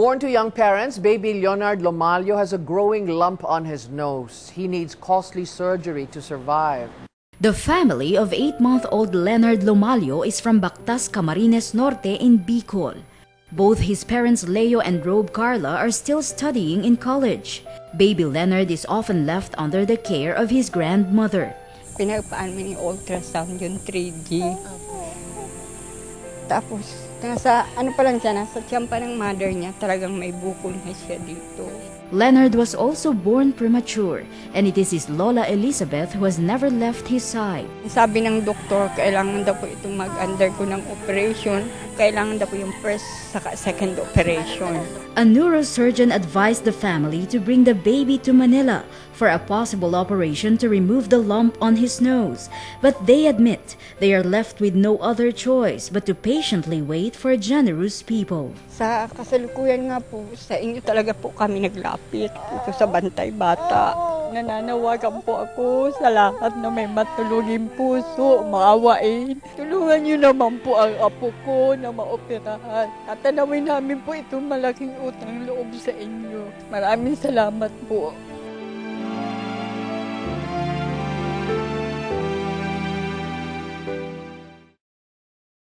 Born to young parents, baby Leonard Lomalio has a growing lump on his nose. He needs costly surgery to survive. The family of 8-month-old Leonard Lomalio is from Bactas, Camarines Norte in Bicol. Both his parents Leo and Rob Carla are still studying in college. Baby Leonard is often left under the care of his grandmother. Pinagpaan mo yung ultrasound, yung 3D. Tapos, nasa tiyan pa ng mother niya, talagang may bukol na siya dito. Leonard was also born premature, and it is his Lola Elizabeth who has never left his side. Sabi ng doktor, kailangan daw po itong mag-undergo ng operation. Kailangan daw po yung first saka second operation. A neurosurgeon advised the family to bring the baby to Manila for a possible operation to remove the lump on his nose. But they admit they are left with no other choice but to patiently wait for generous people. Sa kasalukuyan nga po, sa inyo talaga po kami naglapit dito sa Bantay Bata. Nananawagan po ako sa lahat na may matulungin puso, maawain. Tulungan niyo naman po ang apo ko na maoperahan. At tanawin namin po itong malaking utang loob sa inyo. Maraming salamat po.